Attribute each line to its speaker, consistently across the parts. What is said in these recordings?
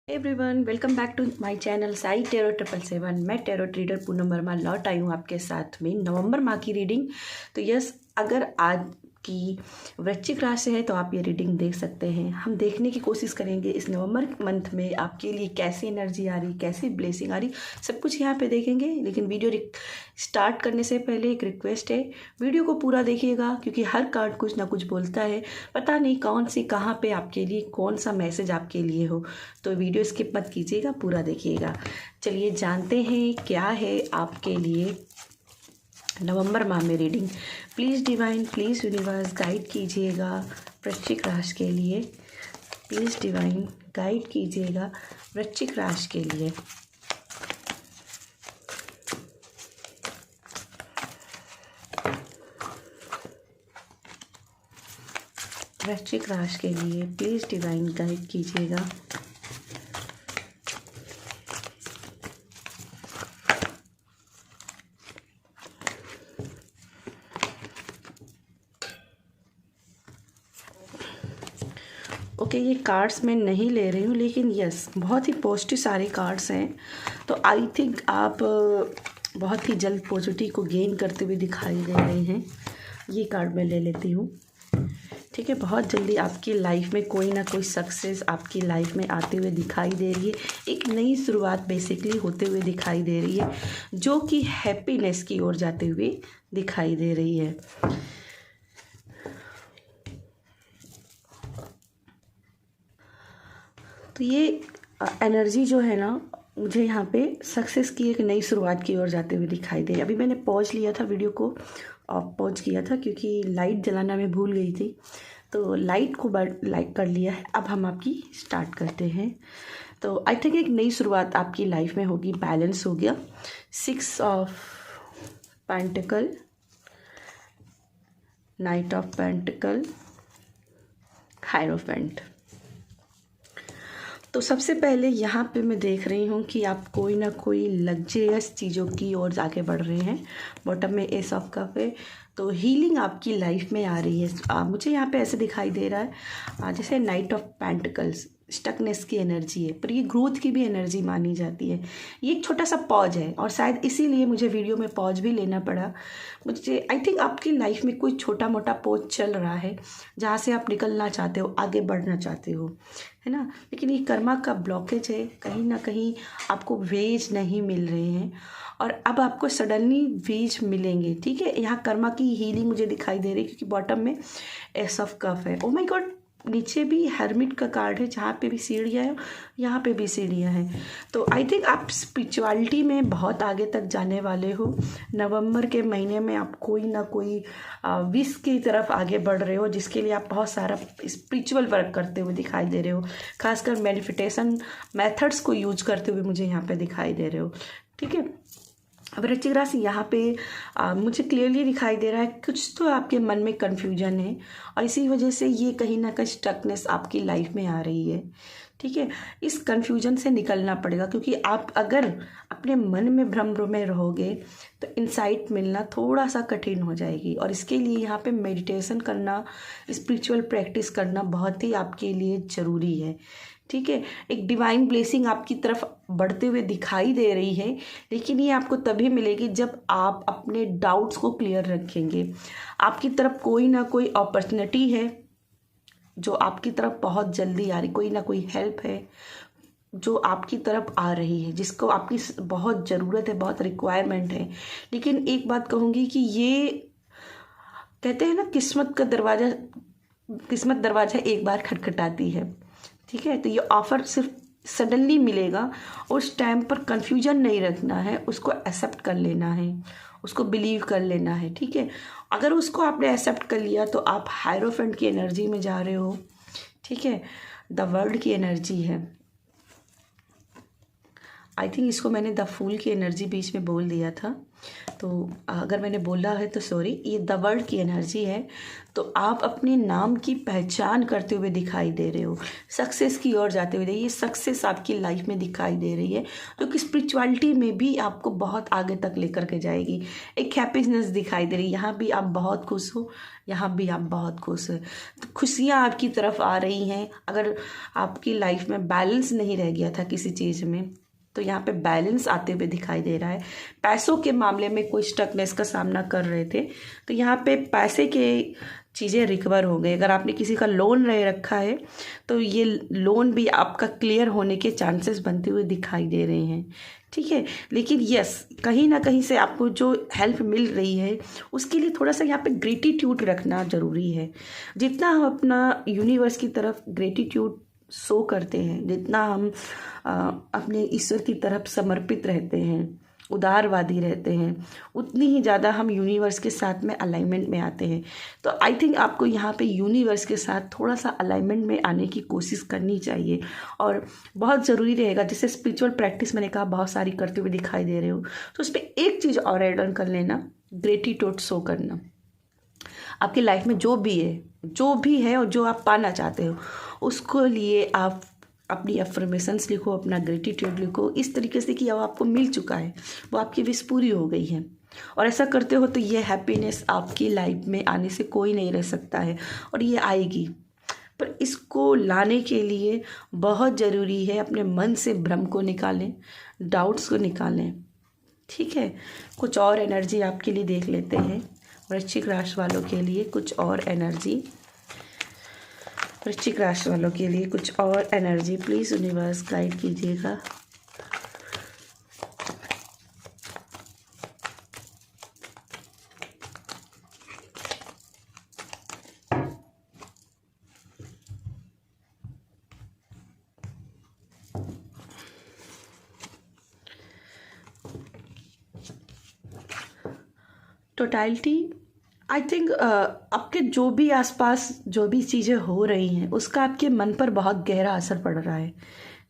Speaker 1: Everyone welcome back to my channel Sai tarot 777। मैं tarot trader Poonam Verma लौट आई हूँ आपके साथ में नवंबर माह की रीडिंग। तो यस, अगर आज की वृश्चिक राशि है तो आप ये रीडिंग देख सकते हैं। हम देखने की कोशिश करेंगे इस नवंबर मंथ में आपके लिए कैसी एनर्जी आ रही, कैसी ब्लेसिंग आ रही, सब कुछ यहाँ पे देखेंगे। लेकिन वीडियो स्टार्ट करने से पहले एक रिक्वेस्ट है, वीडियो को पूरा देखिएगा क्योंकि हर कार्ड कुछ ना कुछ बोलता है। पता नहीं कौन सी कहाँ पे आपके लिए कौन सा मैसेज आपके लिए हो, तो वीडियो स्किप मत कीजिएगा, पूरा देखिएगा। चलिए जानते हैं क्या है आपके लिए नवंबर माह में reading. Please divine, please universe guide कीजिएगा वृश्चिक राशि के लिए। प्लीज़ डिवाइन गाइड कीजिएगा वृश्चिक राशि के लिए। वृश्चिक राशि के लिए प्लीज़ डिवाइन गाइड कीजिएगा। ओके, ये कार्ड्स मैं नहीं ले रही हूँ, लेकिन यस बहुत ही पॉजिटिव सारे कार्ड्स हैं। तो आई थिंक आप बहुत ही जल्द पॉजिटिव को गेन करते हुए दिखाई दे रहे हैं। ये कार्ड मैं ले लेती हूँ, ठीक है। बहुत जल्दी आपकी लाइफ में कोई ना कोई सक्सेस आपकी लाइफ में आते हुए दिखाई दे रही है। एक नई शुरुआत बेसिकली होते हुए दिखाई दे रही है, जो कि हैप्पीनेस की ओर जाते हुए दिखाई दे रही है। तो ये एनर्जी जो है ना, मुझे यहाँ पे सक्सेस की एक नई शुरुआत की ओर जाते हुए दिखाई दे। अभी मैंने पॉज लिया था वीडियो को, पॉज किया था क्योंकि लाइट जलाना मैं भूल गई थी, तो लाइट को लाइट कर लिया है। अब हम आपकी स्टार्ट करते हैं। तो आई थिंक एक नई शुरुआत आपकी लाइफ में होगी, बैलेंस हो गया। 6 of pentacle, night of pentacle, hierophant. तो सबसे पहले यहाँ पे मैं देख रही हूँ कि आप कोई ना कोई लग्जरियस चीज़ों की ओर आगे बढ़ रहे हैं। बॉटम में एस ऑफ कप है, तो हीलिंग आपकी लाइफ में आ रही है। मुझे यहाँ पे ऐसे दिखाई दे रहा है जैसे नाइट ऑफ पेंटिकल्स स्टकनेस की एनर्जी है, पर ये ग्रोथ की भी एनर्जी मानी जाती है। ये एक छोटा सा पॉज है और शायद इसीलिए मुझे वीडियो में पॉज भी लेना पड़ा। मुझे आई थिंक आपकी लाइफ में कोई छोटा मोटा पॉज चल रहा है जहाँ से आप निकलना चाहते हो, आगे बढ़ना चाहते हो, है ना। लेकिन ये कर्मा का ब्लॉकेज है, कहीं ना कहीं आपको वेज नहीं मिल रहे हैं और अब आपको सडनली वेज मिलेंगे, ठीक है। यहाँ कर्मा की हीलिंग मुझे दिखाई दे रही है क्योंकि बॉटम में एस ऑफ कप है। ओ माय गॉड, नीचे भी हर्मिट का कार्ड है, जहाँ पे भी सीढ़ियाँ हैं यहाँ पे भी सीढ़ियाँ हैं। तो आई थिंक आप स्पिरिचुअलिटी में बहुत आगे तक जाने वाले हो। नवंबर के महीने में आप कोई ना कोई विश की तरफ आगे बढ़ रहे हो, जिसके लिए आप बहुत सारा स्पिरिचुअल वर्क करते हुए दिखाई दे रहे हो। खासकर मेडिटेशन मेथड्स को यूज करते हुए मुझे यहाँ पे दिखाई दे रहे हो, ठीक है। वृश्चिक राशि यहाँ पे मुझे क्लियरली दिखाई दे रहा है कुछ तो आपके मन में कन्फ्यूजन है और इसी वजह से ये कहीं ना कहीं स्टकनेस आपकी लाइफ में आ रही है, ठीक है। इस कन्फ्यूजन से निकलना पड़ेगा क्योंकि आप अगर अपने मन में भ्रम में रहोगे तो इंसाइट मिलना थोड़ा सा कठिन हो जाएगी। और इसके लिए यहाँ पे मेडिटेशन करना, स्पिरिचुअल प्रैक्टिस करना बहुत ही आपके लिए ज़रूरी है, ठीक है। एक डिवाइन ब्लेसिंग आपकी तरफ बढ़ते हुए दिखाई दे रही है, लेकिन ये आपको तभी मिलेगी जब आप अपने डाउट्स को क्लियर रखेंगे। आपकी तरफ कोई ना कोई अपॉर्चुनिटी है जो आपकी तरफ बहुत जल्दी आ रही, कोई ना कोई हेल्प है जो आपकी तरफ आ रही है, जिसको आपकी बहुत ज़रूरत है, बहुत रिक्वायरमेंट है। लेकिन एक बात कहूँगी कि ये कहते हैं ना, किस्मत दरवाज़ा एक बार खटखटाती है, ठीक है। तो ये ऑफ़र सिर्फ सडनली मिलेगा, उस टाइम पर कन्फ्यूजन नहीं रखना है, उसको एक्सेप्ट कर लेना है, उसको बिलीव कर लेना है, ठीक है। अगर उसको आपने एक्सेप्ट कर लिया तो आप हायरोफेंट की एनर्जी में जा रहे हो, ठीक है। द वर्ल्ड की एनर्जी है। आई थिंक इसको मैंने द फूल की एनर्जी बीच में बोल दिया था, तो अगर मैंने बोला है तो सॉरी। ये द वर्ड की एनर्जी है। तो आप अपने नाम की पहचान करते हुए दिखाई दे रहे हो, सक्सेस की ओर जाते हुए। ये सक्सेस आपकी लाइफ में दिखाई दे रही है, जो कि स्पिरिचुअलिटी में भी आपको बहुत आगे तक लेकर के जाएगी। एक हैप्पीनेस दिखाई दे रही है, यहाँ भी आप बहुत खुश हो, यहाँ भी आप बहुत खुश हो। तो खुशियाँ आपकी तरफ आ रही हैं। अगर आपकी लाइफ में बैलेंस नहीं रह गया था किसी चीज़ में, तो यहाँ पे बैलेंस आते हुए दिखाई दे रहा है। पैसों के मामले में कोई स्टकनेस का सामना कर रहे थे, तो यहाँ पे पैसे के चीज़ें रिकवर हो गई। अगर आपने किसी का लोन ले रखा है, तो ये लोन भी आपका क्लियर होने के चांसेस बनते हुए दिखाई दे रहे हैं, ठीक है। लेकिन यस, कहीं ना कहीं से आपको जो हेल्प मिल रही है, उसके लिए थोड़ा सा यहाँ पे ग्रेटिट्यूड रखना ज़रूरी है। जितना हम अपना यूनिवर्स की तरफ ग्रेटिट्यूड शो करते हैं, जितना हम अपने ईश्वर की तरफ समर्पित रहते हैं, उदारवादी रहते हैं, उतनी ही ज़्यादा हम यूनिवर्स के साथ में अलाइनमेंट में आते हैं। तो आई थिंक आपको यहाँ पे यूनिवर्स के साथ थोड़ा सा अलाइनमेंट में आने की कोशिश करनी चाहिए, और बहुत ज़रूरी रहेगा। जैसे स्पिरिचुअल प्रैक्टिस मैंने कहा बहुत सारी करते हुए दिखाई दे रहे हो, तो उस पर एक चीज़ और ऐड ऑन कर लेना, ग्रेटिट्यूड शो करना। आपकी लाइफ में जो भी है और जो आप पाना चाहते हो, उसको लिए आप अपनी अफर्मेशंस लिखो, अपना ग्रेटिट्यूड लिखो इस तरीके से कि अब आपको मिल चुका है, वो आपकी विश पूरी हो गई है। और ऐसा करते हो तो ये हैप्पीनेस आपकी लाइफ में आने से कोई नहीं रह सकता है, और ये आएगी। पर इसको लाने के लिए बहुत ज़रूरी है अपने मन से भ्रम को निकालें, डाउट्स को निकालें, ठीक है। कुछ और एनर्जी आपके लिए देख लेते हैं। वृश्चिक राशि वालों के लिए कुछ और एनर्जी, वृश्चिक राशि वालों के लिए कुछ और एनर्जी प्लीज़ यूनिवर्स गाइड कीजिएगा। टोटलिटी, आई थिंक आपके जो भी आसपास जो भी चीज़ें हो रही हैं, उसका आपके मन पर बहुत गहरा असर पड़ रहा है,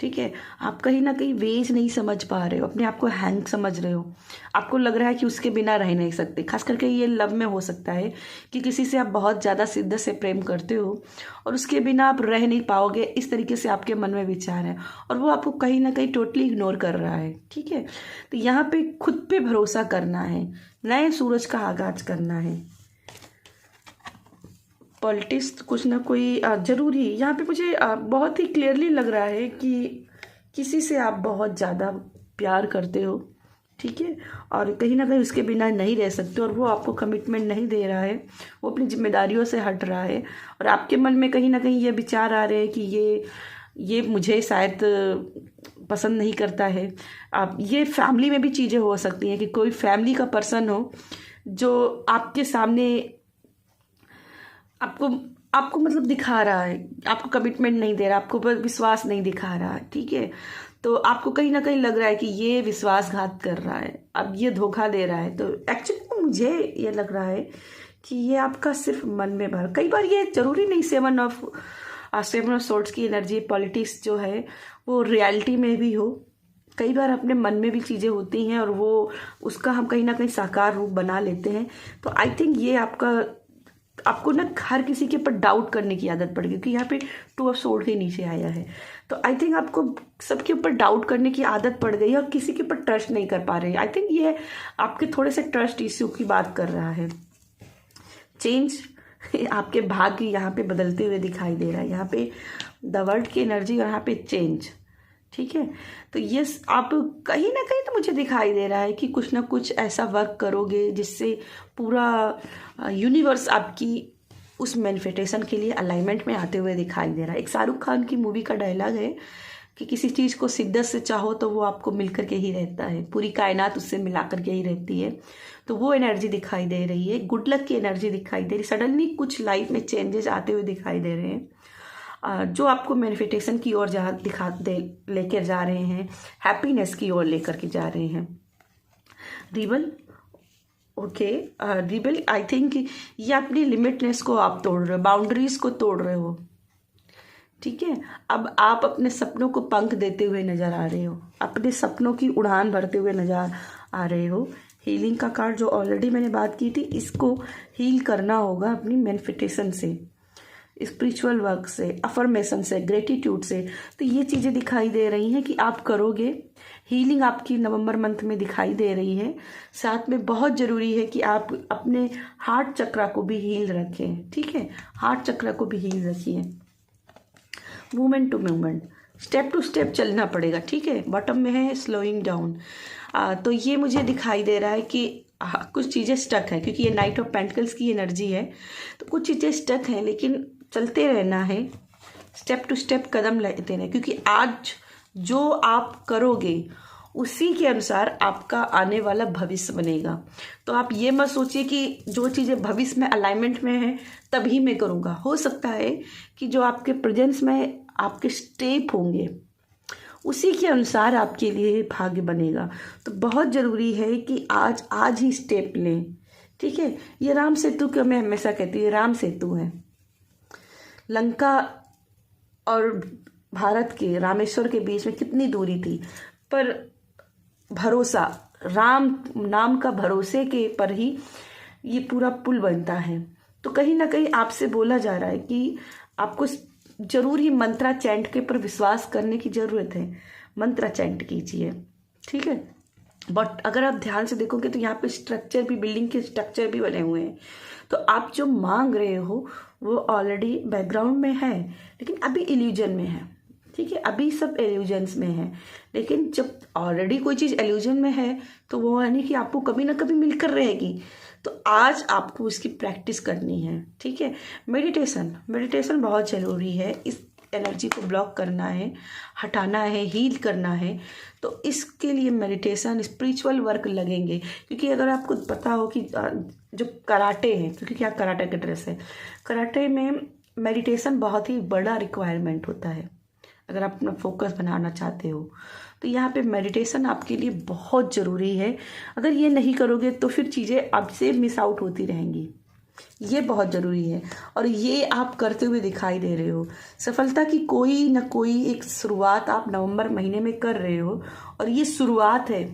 Speaker 1: ठीक है। आप कहीं ना कहीं वेज नहीं समझ पा रहे हो, अपने आप को हैंग समझ रहे हो। आपको लग रहा है कि उसके बिना रह नहीं सकते। खास करके ये लव में हो सकता है कि किसी से आप बहुत ज़्यादा शिद्दत से प्रेम करते हो और उसके बिना आप रह नहीं पाओगे, इस तरीके से आपके मन में विचार है, और वो आपको कहीं ना कहीं टोटली इग्नोर कर रहा है, ठीक है। तो यहाँ पे खुद पे भरोसा करना है, नए सूरज का आगाज करना है। पॉलिटिक्स कुछ ना कोई जरूरी, यहाँ पे मुझे बहुत ही क्लियरली लग रहा है कि किसी से आप बहुत ज़्यादा प्यार करते हो, ठीक है, और कहीं ना कहीं उसके बिना नहीं रह सकते, और वो आपको कमिटमेंट नहीं दे रहा है, वो अपनी जिम्मेदारियों से हट रहा है, और आपके मन में कहीं ना कहीं ये विचार आ रहे हैं कि ये मुझे शायद पसंद नहीं करता है। आप ये फैमिली में भी चीज़ें हो सकती हैं कि कोई फैमिली का पर्सन हो जो आपके सामने आपको मतलब दिखा रहा है, आपको कमिटमेंट नहीं दे रहा, आपको विश्वास नहीं दिखा रहा है, ठीक है। तो आपको कहीं ना कहीं लग रहा है कि ये विश्वासघात कर रहा है, अब ये धोखा दे रहा है। तो एक्चुअली मुझे ये लग रहा है कि ये आपका सिर्फ मन में भर, कई बार ये जरूरी नहीं 7 ऑफ सोर्ड्स की एनर्जी पॉलिटिक्स जो है वो रियलिटी में भी हो। कई बार अपने मन में भी चीज़ें होती हैं और वो उसका हम कहीं ना कहीं साकार रूप बना लेते हैं। तो आई थिंक ये आपको ना हर किसी के ऊपर डाउट करने की आदत पड़ गई, क्योंकि यहाँ पे 2 ऑफ सोर्ड के नीचे आया है। तो आई थिंक आपको सबके ऊपर डाउट करने की आदत पड़ गई है और किसी के ऊपर ट्रस्ट नहीं कर पा रहे हैं। आई थिंक ये आपके थोड़े से ट्रस्ट इश्यू की बात कर रहा है। चेंज आपके भाग्य यहाँ पे बदलते हुए दिखाई दे रहा है, यहाँ पे द वर्ल्ड की एनर्जी और यहाँ पे चेंज, ठीक है। तो ये आप कहीं ना कहीं तो मुझे दिखाई दे रहा है कि कुछ ना कुछ ऐसा वर्क करोगे जिससे पूरा यूनिवर्स आपकी उस मैनिफेस्टेशन के लिए अलाइनमेंट में आते हुए दिखाई दे रहा है। एक शाहरुख खान की मूवी का डायलॉग है कि किसी चीज़ को शिद्दत से चाहो तो वो आपको मिलकर के ही रहता है, पूरी कायनात उससे मिला करके ही रहती है। तो वो एनर्जी दिखाई दे रही है, गुड लक की एनर्जी दिखाई दे रही, सडनली कुछ लाइफ में चेंजेस आते हुए दिखाई दे रहे हैं जो आपको मैनिफेस्टेशन की ओर लेकर जा रहे हैं, हैप्पीनेस की ओर लेकर के जा रहे हैं। Rebel, okay, rebel I think ये अपनी लिमिटनेस को आप तोड़ रहे हो, बाउंड्रीज को तोड़ रहे हो, ठीक है। अब आप अपने सपनों को पंख देते हुए नज़र आ रहे हो, अपने सपनों की उड़ान भरते हुए नज़र आ रहे हो। हीलिंग का कार्ड जो ऑलरेडी मैंने बात की थी, इसको हील करना होगा अपनी मैनिफेस्टेशन से, स्पिरिचुअल वर्क से, अफर्मेशन से, ग्रेटिट्यूड से। तो ये चीज़ें दिखाई दे रही हैं कि आप करोगे। हीलिंग आपकी नवंबर मंथ में दिखाई दे रही है। साथ में बहुत ज़रूरी है कि आप अपने हार्ट चक्रा को भी हील रखें, ठीक है। हार्ट चक्रा को भी हील रखिए। Movement to movement, step to step चलना पड़ेगा, ठीक है। बॉटम में है स्लोइंग डाउन। तो ये मुझे दिखाई दे रहा है कि कुछ चीज़ें स्टक हैं, क्योंकि ये नाइट ऑफ पेंटिकल्स की एनर्जी है। तो कुछ चीज़ें स्टक हैं, लेकिन चलते रहना है, स्टेप टू स्टेप कदम लेते रहना, क्योंकि आज जो आप करोगे उसी के अनुसार आपका आने वाला भविष्य बनेगा। तो आप ये मत सोचिए कि जो चीज़ें भविष्य में अलाइनमेंट में है तभी मैं करूँगा। हो सकता है कि जो आपके प्रेजेंस में आपके स्टेप होंगे उसी के अनुसार आपके लिए भाग्य बनेगा। तो बहुत ज़रूरी है कि आज ही स्टेप लें, ठीक है। ये राम सेतु का मैं हमेशा कहती हूँ, राम सेतु है। लंका और भारत के रामेश्वर के बीच में कितनी दूरी थी, पर भरोसा, राम नाम का भरोसे के पर ही ये पूरा पुल बनता है। तो कहीं ना कहीं आपसे बोला जा रहा है कि आपको जरूर ही मंत्रा चैंट के पर विश्वास करने की ज़रूरत है। मंत्रा चैंट कीजिए, ठीक है। बट अगर आप ध्यान से देखोगे तो यहाँ पे स्ट्रक्चर भी, बिल्डिंग के स्ट्रक्चर भी बने हुए हैं। तो आप जो मांग रहे हो वो ऑलरेडी बैकग्राउंड में है, लेकिन अभी इल्यूजन में है, ठीक है। अभी सब एल्यूजन्स में है, लेकिन जब ऑलरेडी कोई चीज़ एल्यूजन में है तो वो यानी कि आपको कभी ना कभी मिलकर रहेगी। तो आज आपको इसकी प्रैक्टिस करनी है, ठीक है। मेडिटेशन बहुत ज़रूरी है। इस एनर्जी को ब्लॉक करना है, हटाना है, हील करना है। तो इसके लिए मेडिटेशन, स्पिरिचुअल वर्क लगेंगे। क्योंकि अगर आपको पता हो कि जो कराटे है, क्योंकि क्या कराटे का ड्रेस है, कराटे में मेडिटेशन बहुत ही बड़ा रिक्वायरमेंट होता है। अगर आप अपना फोकस बनाना चाहते हो तो यहाँ पे मेडिटेशन आपके लिए बहुत ज़रूरी है। अगर ये नहीं करोगे तो फिर चीज़ें आपसे मिस आउट होती रहेंगी। ये बहुत ज़रूरी है और ये आप करते हुए दिखाई दे रहे हो। सफलता की कोई ना कोई एक शुरुआत आप नवंबर महीने में कर रहे हो और ये शुरुआत है,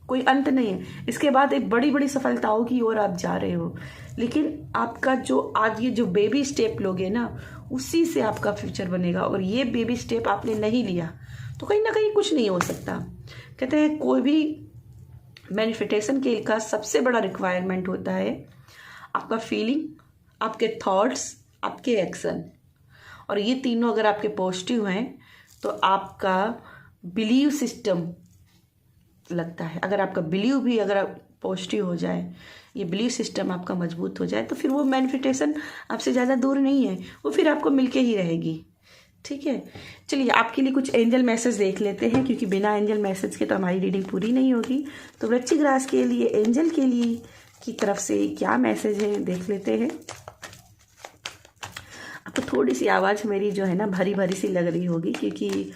Speaker 1: कोई अंत नहीं है। इसके बाद एक बड़ी बड़ी सफलताओं की ओर आप जा रहे हो, लेकिन आपका जो आज ये जो बेबी स्टेप लोगे ना, उसी से आपका फ्यूचर बनेगा। और ये बेबी स्टेप आपने नहीं लिया तो कहीं ना कहीं कुछ नहीं हो सकता। कहते हैं कोई भी मैनिफेस्टेशन के का सबसे बड़ा रिक्वायरमेंट होता है आपका फीलिंग, आपके थॉट्स, आपके एक्शन। और ये तीनों अगर आपके पॉजिटिव हैं तो आपका बिलीव सिस्टम लगता है। अगर आपका बिलीव भी अगर पॉजिटिव हो जाए, ये बिलीव सिस्टम आपका मजबूत हो जाए, तो फिर वो मैनिफेस्टेशन आपसे ज़्यादा दूर नहीं है, वो फिर आपको मिलके ही रहेगी, ठीक है। चलिए आपके लिए कुछ एंजल मैसेज देख लेते हैं, क्योंकि बिना एंजल मैसेज के तो हमारी रीडिंग पूरी नहीं होगी। तो वृश्चिक राशि के लिए एंजल के लिए की तरफ से क्या मैसेज है देख लेते हैं। आपको थोड़ी सी आवाज़ मेरी जो है ना भरी भरी सी लग रही होगी, क्योंकि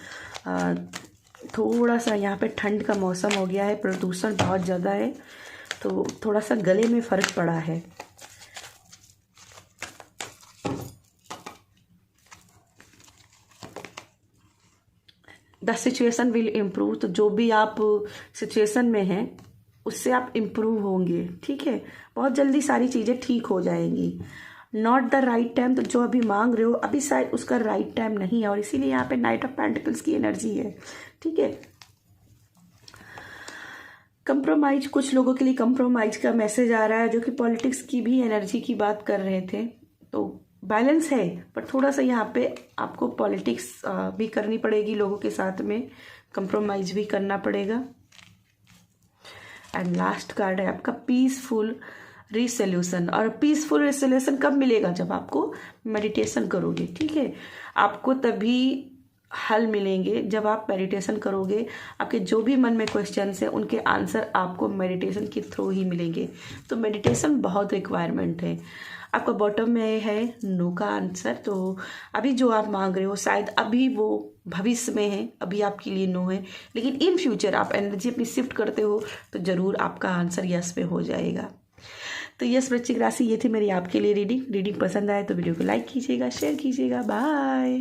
Speaker 1: थोड़ा सा यहाँ पे ठंड का मौसम हो गया है, प्रदूषण बहुत ज़्यादा है, तो थोड़ा सा गले में फ़र्क पड़ा है। The situation will improve. तो जो भी आप सिचुएशन में हैं उससे आप इम्प्रूव होंगे, ठीक है। बहुत जल्दी सारी चीज़ें ठीक हो जाएंगी। नॉट द राइट टाइम, तो जो अभी मांग रहे हो अभी शायद उसका राइट टाइम नहीं है, और इसीलिए यहाँ पे नाइट ऑफ पेंटिकल्स की एनर्जी है, ठीक है। कंप्रोमाइज, कुछ लोगों के लिए कंप्रोमाइज का मैसेज आ रहा है, जो कि पॉलिटिक्स की भी एनर्जी की बात कर रहे थे। तो बैलेंस है, पर थोड़ा सा यहाँ पे आपको पॉलिटिक्स भी करनी पड़ेगी, लोगों के साथ में कंप्रोमाइज भी करना पड़ेगा। एंड लास्ट कार्ड है आपका पीसफुल रिसोल्यूशन। और पीसफुल रिसोल्यूशन कब मिलेगा? जब आपको मेडिटेशन करोगे, ठीक है। आपको तभी हल मिलेंगे जब आप मेडिटेशन करोगे। आपके जो भी मन में क्वेश्चंस हैं उनके आंसर आपको मेडिटेशन के थ्रू ही मिलेंगे। तो मेडिटेशन बहुत रिक्वायरमेंट है। आपका बॉटम में है नो का आंसर। तो अभी जो आप मांग रहे हो शायद अभी वो भविष्य में है, अभी आपके लिए नो है, लेकिन इन फ्यूचर आप एनर्जी अपनी शिफ्ट करते हो तो ज़रूर आपका आंसर यस पे हो जाएगा। तो यस वृश्चिक राशि, ये थी मेरी आपके लिए रीडिंग पसंद आए तो वीडियो को लाइक कीजिएगा, शेयर कीजिएगा। बाय।